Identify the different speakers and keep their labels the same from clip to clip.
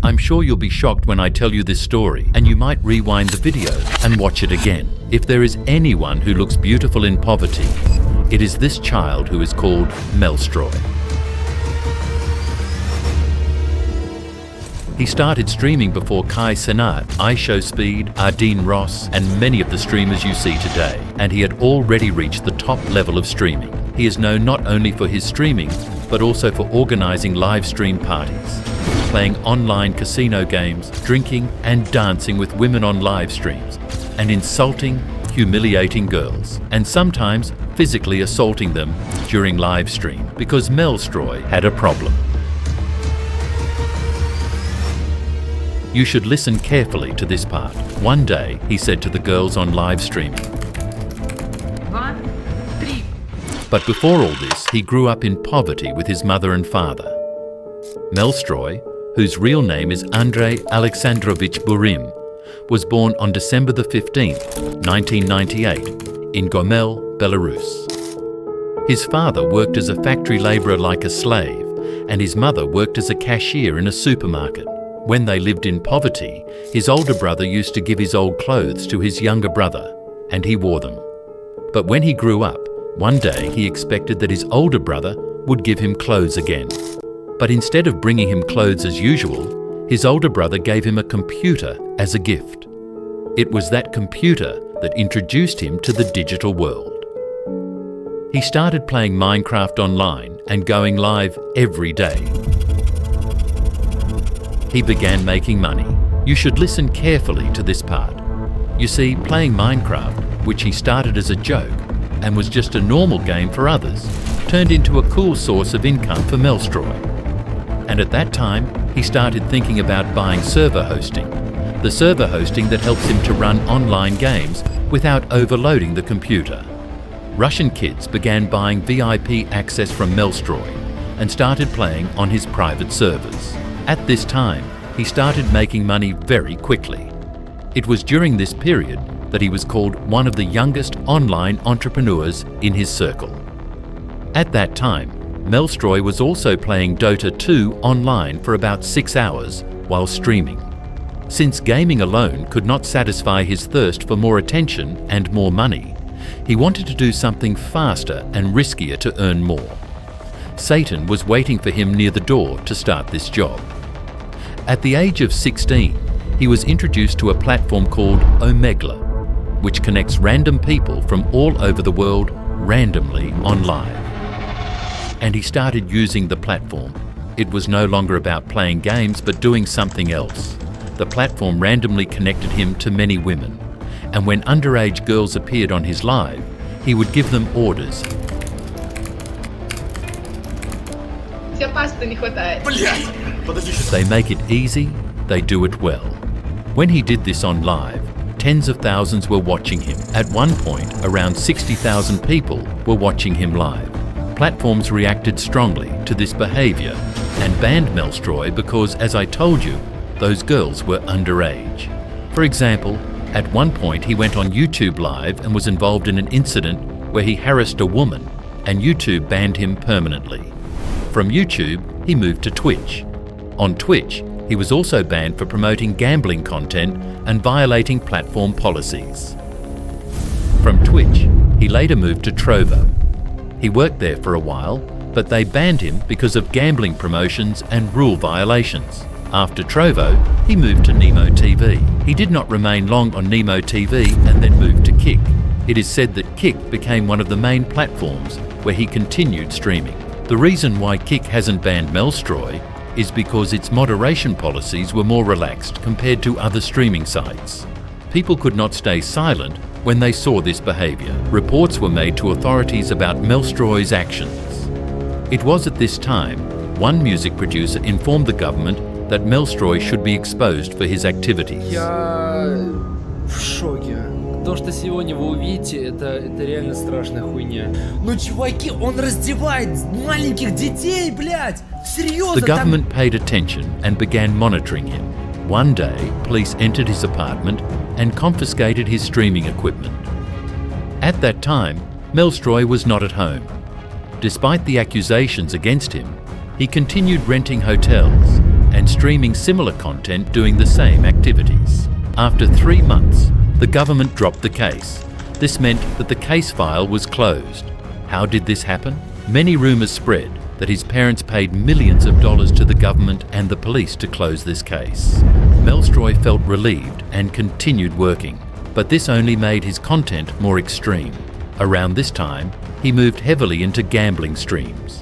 Speaker 1: I'm sure you'll be shocked when I tell you this story, and you might rewind the video and watch it again. If there is anyone who looks beautiful in poverty, it is this child who is called Mellstroy. He started streaming before Kai Cenat, IShowSpeed, Adin Ross, and many of the streamers you see today, and he had already reached the top level of streaming. He is known not only for his streaming, but also for organizing live stream parties, playing online casino games, drinking and dancing with women on live streams, and insulting, humiliating girls, and sometimes physically assaulting them during live stream because Mellstroy had a problem. You should listen carefully to this part. One day, he said to the girls on live streaming. But before all this, he grew up in poverty with his mother and father. Mellstroy, whose real name is Andrey Aleksandrovich Burim, was born on December the 15th, 1998, in Gomel, Belarus. His father worked as a factory labourer like a slave, and his mother worked as a cashier in a supermarket. When they lived in poverty, his older brother used to give his old clothes to his younger brother, and he wore them. But when he grew up, one day he expected that his older brother would give him clothes again. But instead of bringing him clothes as usual, his older brother gave him a computer as a gift. It was that computer that introduced him to the digital world. He started playing Minecraft online and going live every day. He began making money. You should listen carefully to this part. You see, playing Minecraft, which he started as a joke and was just a normal game for others, turned into a cool source of income for Mellstroy. And at that time, he started thinking about buying server hosting, the server hosting that helps him to run online games without overloading the computer. Russian kids began buying VIP access from Mellstroy and started playing on his private servers. At this time, he started making money very quickly. It was during this period that he was called one of the youngest online entrepreneurs in his circle. At that time, Mellstroy was also playing Dota 2 online for about 6 hours while streaming. Since gaming alone could not satisfy his thirst for more attention and more money, he wanted to do something faster and riskier to earn more. Satan was waiting for him near the door to start this job. At the age of 16, he was introduced to a platform called Omegle, which connects random people from all over the world randomly on live. And he started using the platform. It was no longer about playing games but doing something else. The platform randomly connected him to many women, and when underage girls appeared on his live, he would give them orders. They make it easy, they do it well. When he did this on live, tens of thousands were watching him. At one point, around 60,000 people were watching him live. Platforms reacted strongly to this behaviour and banned Mellstroy because, as I told you, those girls were underage. For example, at one point he went on YouTube Live and was involved in an incident where he harassed a woman, and YouTube banned him permanently. From YouTube, he moved to Twitch. On Twitch, he was also banned for promoting gambling content and violating platform policies. From Twitch, he later moved to Trovo. He worked there for a while, but they banned him because of gambling promotions and rule violations. After Trovo, he moved to Nemo TV. He did not remain long on Nemo TV and then moved to Kick. It is said that Kick became one of the main platforms where he continued streaming. The reason why Kick hasn't banned Mellstroy is because its moderation policies were more relaxed compared to other streaming sites. People could not stay silent when they saw this behaviour. Reports were made to authorities about Mellstroy's actions. It was at this time, one music producer informed the government that Mellstroy should be exposed for his activities.
Speaker 2: Я в шоке. То, что сегодня вы увидите, это реально страшная хуйня. Ну, чуваки, он раздевает маленьких детей, блядь! Серьезно?
Speaker 1: The government paid attention and began monitoring him. One day, police entered his apartment and confiscated his streaming equipment. At that time, Mellstroy was not at home. Despite the accusations against him, he continued renting hotels and streaming similar content doing the same activities. After 3 months, the government dropped the case. This meant that the case file was closed. How did this happen? Many rumours spread that his parents paid millions of dollars to the government and the police to close this case. Mellstroy felt relieved and continued working, but this only made his content more extreme. Around this time, he moved heavily into gambling streams.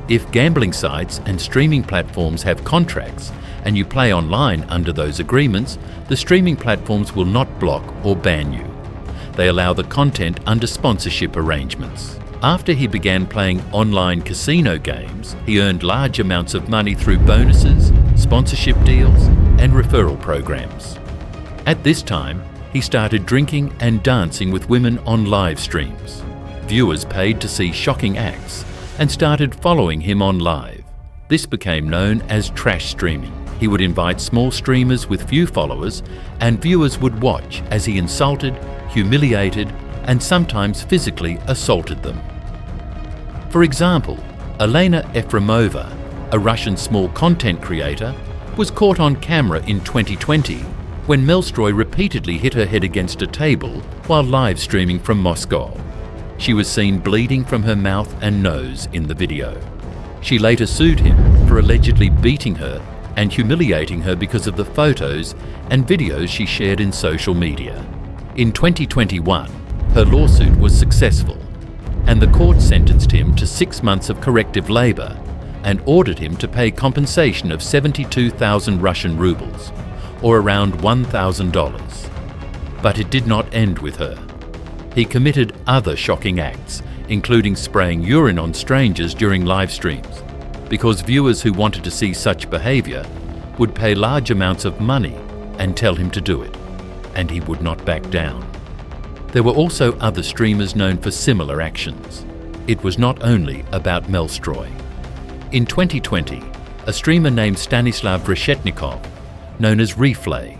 Speaker 1: If gambling sites and streaming platforms have contracts and you play online under those agreements, the streaming platforms will not block or ban you. They allow the content under sponsorship arrangements. After he began playing online casino games, he earned large amounts of money through bonuses, sponsorship deals, and referral programs. At this time, he started drinking and dancing with women on live streams. Viewers paid to see shocking acts and started following him on live. This became known as trash streaming. He would invite small streamers with few followers, and viewers would watch as he insulted, humiliated, and sometimes physically assaulted them. For example, Elena Efremova, a Russian small content creator, was caught on camera in 2020 when Mellstroy repeatedly hit her head against a table while live streaming from Moscow. She was seen bleeding from her mouth and nose in the video. She later sued him for allegedly beating her and humiliating her because of the photos and videos she shared in social media. In 2021, her lawsuit was successful, and the court sentenced him to 6 months of corrective labor and ordered him to pay compensation of 72,000 Russian rubles, or around $1,000. But it did not end with her. He committed other shocking acts, including spraying urine on strangers during live streams, because viewers who wanted to see such behavior would pay large amounts of money and tell him to do it, and he would not back down. There were also other streamers known for similar actions. It was not only about Mellstroy. In 2020, a streamer named Stanislav Reshetnikov, known as Replay,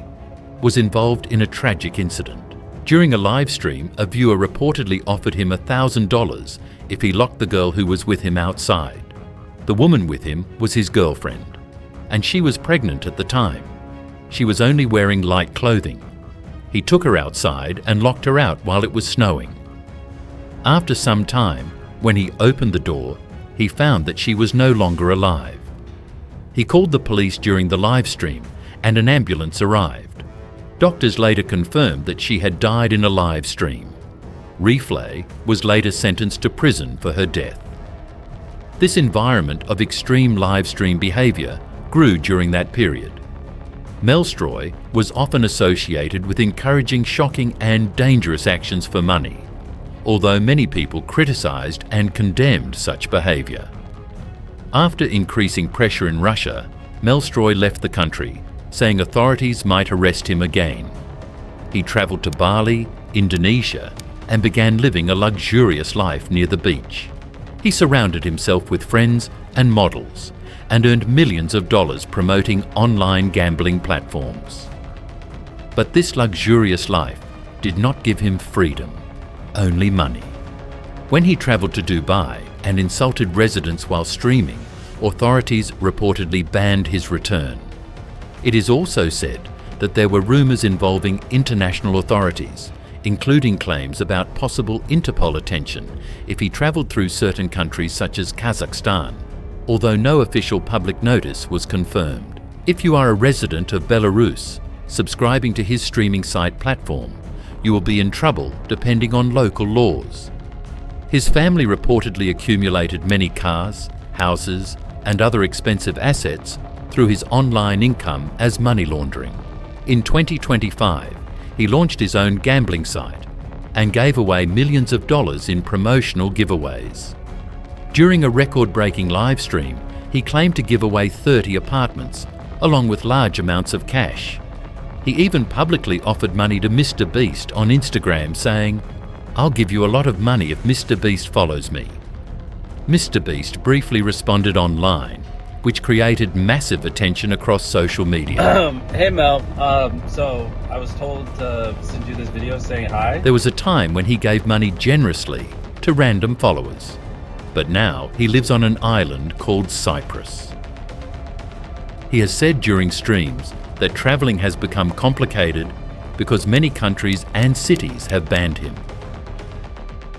Speaker 1: was involved in a tragic incident. During a live stream, a viewer reportedly offered him $1,000 if he locked the girl who was with him outside. The woman with him was his girlfriend, and she was pregnant at the time. She was only wearing light clothing. He took her outside and locked her out while it was snowing. After some time, when he opened the door, he found that she was no longer alive. He called the police during the live stream, and an ambulance arrived. Doctors later confirmed that she had died in a live stream. Replay was later sentenced to prison for her death. This environment of extreme live stream behavior grew during that period. Mellstroy was often associated with encouraging shocking and dangerous actions for money, although many people criticized and condemned such behavior. After increasing pressure in Russia, Mellstroy left the country, saying authorities might arrest him again. He traveled to Bali, Indonesia, and began living a luxurious life near the beach. He surrounded himself with friends and models and earned millions of dollars promoting online gambling platforms. But this luxurious life did not give him freedom, only money. When he traveled to Dubai and insulted residents while streaming, authorities reportedly banned his return. It is also said that there were rumors involving international authorities, including claims about possible Interpol attention if he traveled through certain countries such as Kazakhstan, although no official public notice was confirmed. If you are a resident of Belarus, subscribing to his streaming site platform, you will be in trouble depending on local laws. His family reportedly accumulated many cars, houses, and other expensive assets through his online income as money laundering. In 2025, he launched his own gambling site and gave away millions of dollars in promotional giveaways. During a record-breaking live stream, he claimed to give away 30 apartments, along with large amounts of cash. He even publicly offered money to MrBeast on Instagram, saying, "I'll give you a lot of money if MrBeast follows me." MrBeast briefly responded online, which created massive attention across social media.
Speaker 3: Hey Mel, so I was told to send you this video saying hi.
Speaker 1: There was a time when he gave money generously to random followers, but now he lives on an island called Cyprus. He has said during streams that travelling has become complicated because many countries and cities have banned him.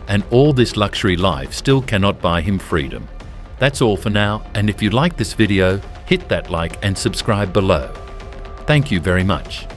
Speaker 1: And all this luxury life still cannot buy him freedom. That's all for now, and if you like this video, hit that like and subscribe below. Thank you very much.